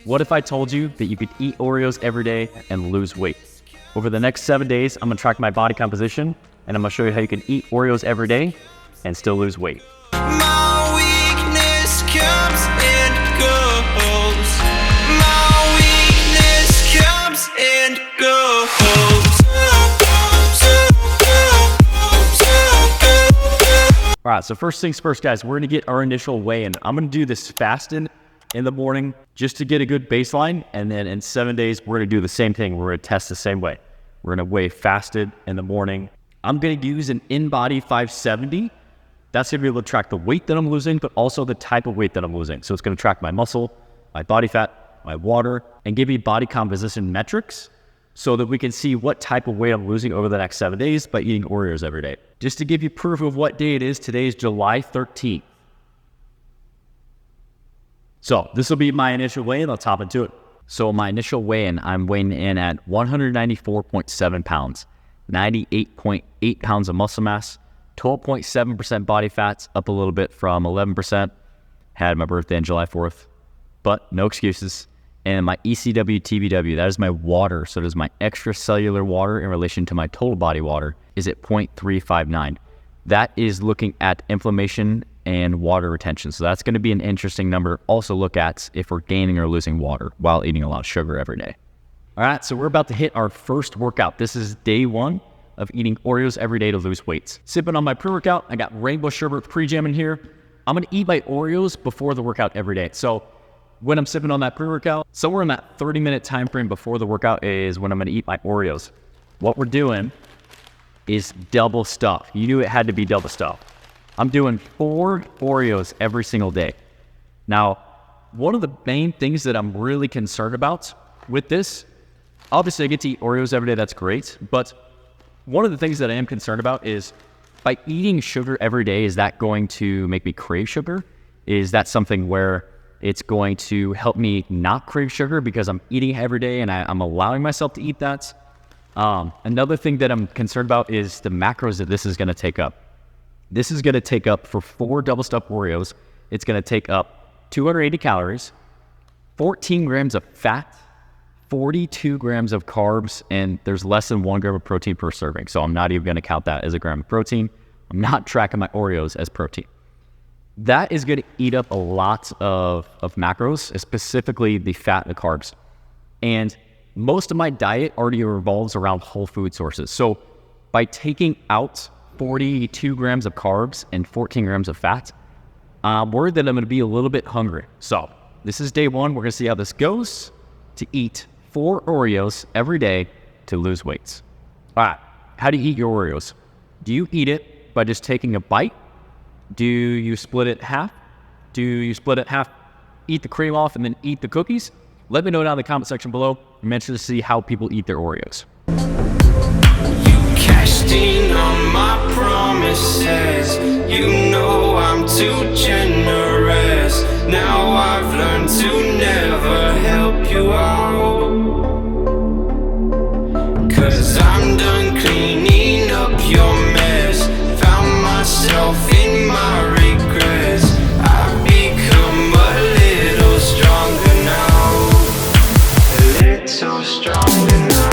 What if I told you that you could eat Oreos every day and lose weight? Over the next 7 days, I'm gonna track my body composition and I'm gonna show you how you can eat Oreos every day and still lose weight. My weakness comes and goes. My weakness comes and goes. All right, so first things first, guys, we're gonna get our initial weigh-in. I'm gonna do this fasted in the morning just to get a good baseline, and then in 7 days, we're gonna do the same thing. We're gonna test the same way. We're gonna weigh fasted in the morning. I'm gonna use an InBody 570. That's gonna be able to track the weight that I'm losing, but also the type of weight that I'm losing. So it's gonna track my muscle, my body fat, my water, and give me body composition metrics so that we can see what type of weight I'm losing over the next 7 days by eating Oreos every day. Just to give you proof of what day it is, today is July 13th. So this will be my initial weigh-in. Let's hop into it. So my initial weigh-in, I'm weighing in at 194.7 pounds, 98.8 pounds of muscle mass, 12.7% body fats, up a little bit from 11%. Had my birthday on July 4th, but no excuses. And my ECW TBW, that is my water. So it is my extracellular water in relation to my total body water, is at 0.359. That is looking at inflammation and water retention. So that's going to be an interesting number. Also look at if we're gaining or losing water while eating a lot of sugar every day. All right, so we're about to hit our first workout. This is day 1 of eating Oreos every day to lose weight. Sipping on my pre-workout, I got rainbow sherbet pre-jam in here. I'm gonna eat my Oreos before the workout every day. So when I'm sipping on that pre-workout, somewhere in that 30-minute time frame before the workout is when I'm gonna eat my Oreos. What we're doing is double stuff. You knew it had to be double stuff. I'm doing 4 Oreos every single day. Now, one of the main things that I'm really concerned about with this, obviously I get to eat Oreos every day, that's great, but one of the things that I am concerned about is by eating sugar every day, is that going to make me crave sugar? Is that something where it's going to help me not crave sugar because I'm eating it every day and I'm allowing myself to eat that? Another thing that I'm concerned about is the macros that this is gonna take up. This is gonna take up, for 4 double stuffed Oreos, it's gonna take up 280 calories, 14 grams of fat, 42 grams of carbs, and there's less than 1 gram of protein per serving. So I'm not even gonna count that as a gram of protein. I'm not tracking my Oreos as protein. That is gonna eat up a lot of macros, specifically the fat and the carbs. And most of my diet already revolves around whole food sources. So by taking out 42 grams of carbs and 14 grams of fat, I'm worried that I'm gonna be a little bit hungry. So this is day 1. We're gonna see how this goes to eat 4 Oreos every day to lose weight. All right, how do you eat your Oreos? Do you eat it by just taking a bite? Do you split it in half? Do you split it in half, eat the cream off, and then eat the cookies? Let me know down in the comment section below. I'm interested to see how people eat their Oreos. You cashed in on my promises. You know I'm too generous. Now I've learned to never help you out. 'Cause I'm done cleaning up your mess. Found myself in my regrets. I've become a little stronger now. A little stronger now.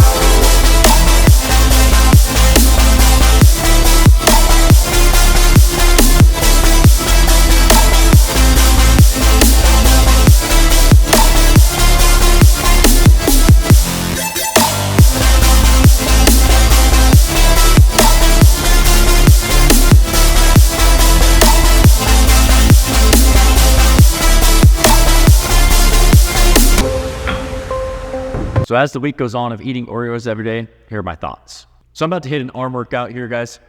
So as the week goes on of eating Oreos every day, here are my thoughts. So I'm about to hit an arm workout here, guys.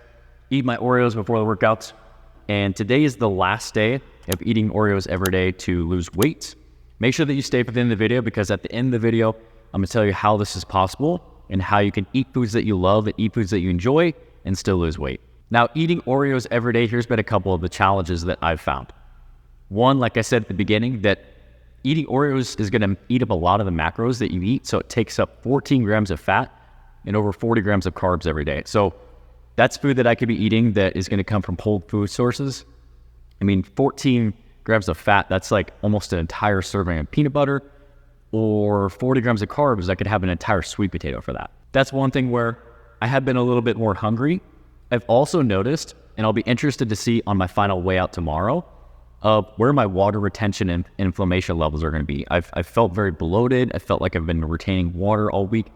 Eat my Oreos before the workouts. And today is the last day of eating Oreos every day to lose weight. Make sure that you stay within the video, because at the end of the video, I'm gonna tell you how this is possible and how you can eat foods that you love and eat foods that you enjoy and still lose weight. Now, eating Oreos every day, here's been a couple of the challenges that I've found. One, like I said at the beginning, that eating Oreos is gonna eat up a lot of the macros that you eat. So it takes up 14 grams of fat and over 40 grams of carbs every day. So that's food that I could be eating that is gonna come from whole food sources. I mean, 14 grams of fat, that's like almost an entire serving of peanut butter or 40 grams of carbs, I could have an entire sweet potato for that. That's one thing where I have been a little bit more hungry. I've also noticed, and I'll be interested to see on my final weigh out tomorrow, where my water retention and inflammation levels are going to be. I've felt very bloated. I felt like I've been retaining water all week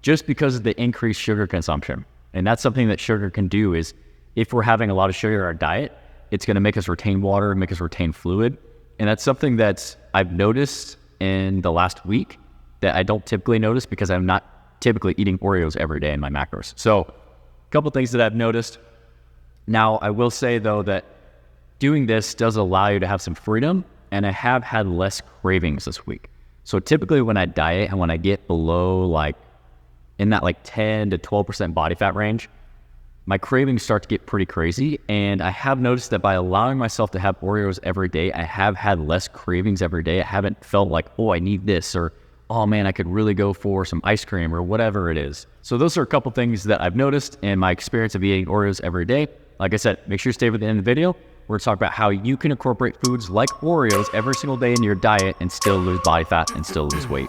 just because of the increased sugar consumption. And that's something that sugar can do is if we're having a lot of sugar in our diet, it's going to make us retain water, make us retain fluid. And that's something that I've noticed in the last week that I don't typically notice because I'm not typically eating Oreos every day in my macros. So a couple things that I've noticed. Now, I will say though that doing this does allow you to have some freedom, and I have had less cravings this week. So typically when I diet and when I get below like in that like 10 to 12% body fat range, my cravings start to get pretty crazy. And I have noticed that by allowing myself to have Oreos every day, I have had less cravings every day. I haven't felt like, oh, I need this, or oh man, I could really go for some ice cream or whatever it is. So those are a couple things that I've noticed in my experience of eating Oreos every day. Like I said, make sure you stay with the end of the video. We're going to talk about how you can incorporate foods like Oreos every single day in your diet and still lose body fat and still lose weight.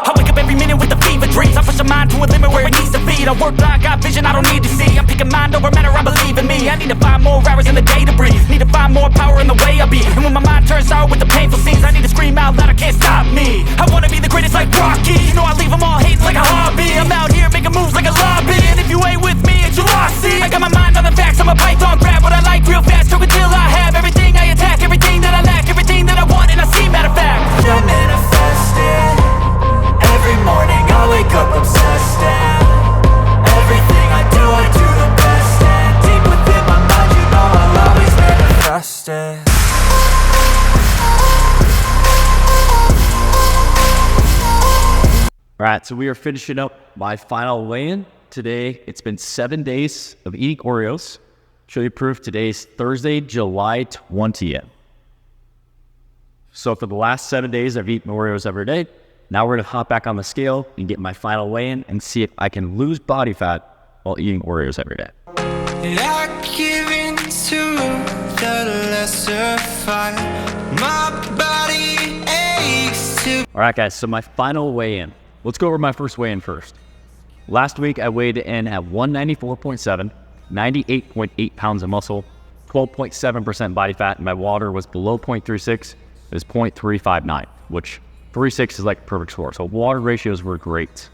I wake up every minute with the fever dreams. I push my mind to a limit where it needs to be. I work blind, got vision I don't need to see. I'm picking mind over matter, I believe in me. I need to find more hours in the day to breathe. Need to find more power in the way I be. And when my mind turns sour with the painful scenes, I need to scream out loud, I can't stop me. I wanna be the greatest like Rocky. You know I leave them all hating like a hobby. I'm out here making moves like a lobby. And if you ain't with me, it's your loss. See, I got my mind on the facts, I'm a python, grab what I like real fast. Choke until I have everything I attack, everything that I lack, everything that I want, and I see, matter of fact, I manifest it. Every morning I wake up obsessed, and everything I do the best. And deep within my mind, you know I'll always manifest it. All right, so we are finishing up my final weigh-in today. It's been 7 days of eating Oreos. Show you proof. Today's Thursday, July 20th. So for the last 7 days, I've eaten Oreos every day. Now we're going to hop back on the scale and get my final weigh-in and see if I can lose body fat while eating Oreos every day. I give in to the lesser fight. My body aches to. All right, guys, so my final weigh-in. Let's go over my first weigh-in first. Last week, I weighed in at 194.7, 98.8 pounds of muscle, 12.7% body fat, and my water was below 0.36. It was 0.359, which 3.6 is like a perfect score. So water ratios were great.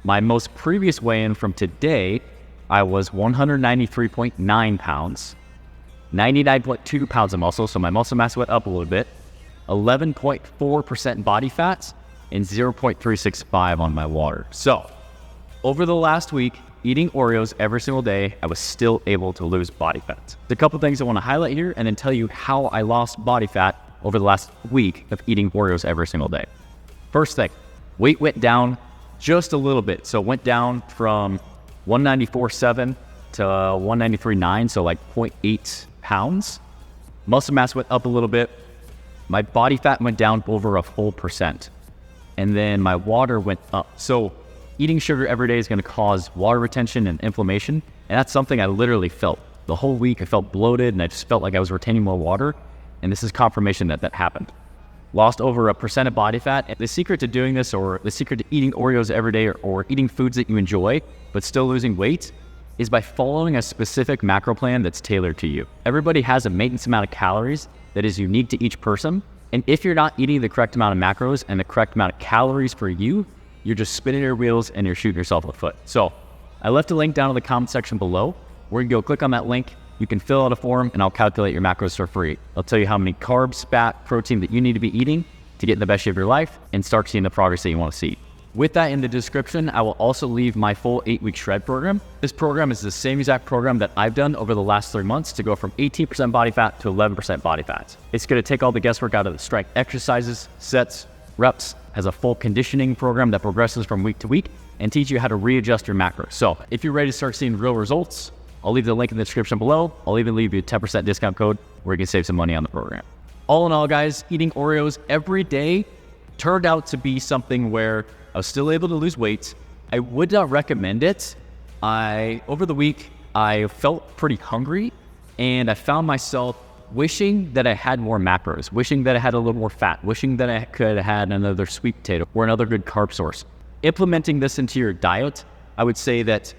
My most previous weigh-in from today, I was 193.9 pounds, 99.2 pounds of muscle. So my muscle mass went up a little bit, 11.4% body fat, and 0.365 on my water. So over the last week, eating Oreos every single day, I was still able to lose body fat. There's a couple things I want to highlight here and then tell you how I lost body fat over the last week of eating Oreos every single day. First thing, weight went down just a little bit. So it went down from 194.7 to 193.9, so like 0.8 pounds. Muscle mass went up a little bit. My body fat went down over a full percent. And then my water went up. So eating sugar every day is going to cause water retention and inflammation. And that's something I literally felt. The whole week I felt bloated and I just felt like I was retaining more water. And this is confirmation that that happened. Lost over 1% of body fat. And the secret to doing this, or the secret to eating Oreos every day, or eating foods that you enjoy, but still losing weight, is by following a specific macro plan that's tailored to you. Everybody has a maintenance amount of calories that is unique to each person. And if you're not eating the correct amount of macros and the correct amount of calories for you, you're just spinning your wheels and you're shooting yourself in the foot. So I left a link down in the comment section below where you can go click on that link. You can fill out a form and I'll calculate your macros for free. I'll tell you how many carbs, fat, protein that you need to be eating to get in the best shape of your life and start seeing the progress that you want to see. With that in the description, I will also leave my full 8-week shred program. This program is the same exact program that I've done over the last 3 months to go from 18% body fat to 11% body fat. It's going to take all the guesswork out of the strength exercises, sets, reps, has a full conditioning program that progresses from week to week and teach you how to readjust your macros. So if you're ready to start seeing real results, I'll leave the link in the description below. I'll even leave you a 10% discount code where you can save some money on the program. All in all, guys, eating Oreos every day turned out to be something where I was still able to lose weight. I would not recommend it. Over the week, I felt pretty hungry and I found myself wishing that I had more macros, wishing that I had a little more fat, wishing that I could have had another sweet potato or another good carb source. Implementing this into your diet, I would say that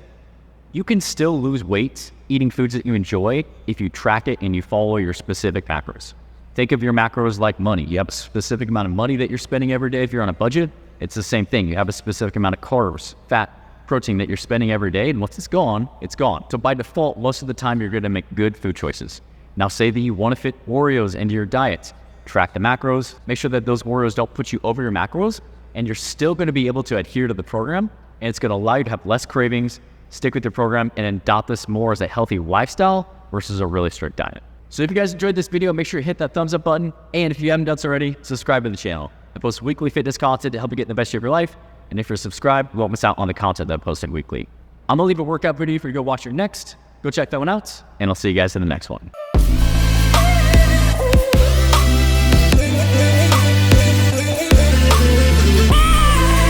you can still lose weight eating foods that you enjoy if you track it and you follow your specific macros. Think of your macros like money. You have a specific amount of money that you're spending every day if you're on a budget. It's the same thing. You have a specific amount of carbs, fat, protein that you're spending every day, and once it's gone, it's gone. So by default, most of the time you're gonna make good food choices. Now say that you wanna fit Oreos into your diet. Track the macros, make sure that those Oreos don't put you over your macros, and you're still gonna be able to adhere to the program, and it's gonna allow you to have less cravings, stick with your program, and adopt this more as a healthy lifestyle versus a really strict diet. So if you guys enjoyed this video, make sure you hit that thumbs up button, and if you haven't done so already, subscribe to the channel. I post weekly fitness content to help you get in the best shape of your life, and if you're subscribed, you won't miss out on the content that I'm posting weekly. I'm gonna leave a workout video for you to go watch your next. Go check that one out, and I'll see you guys in the next one.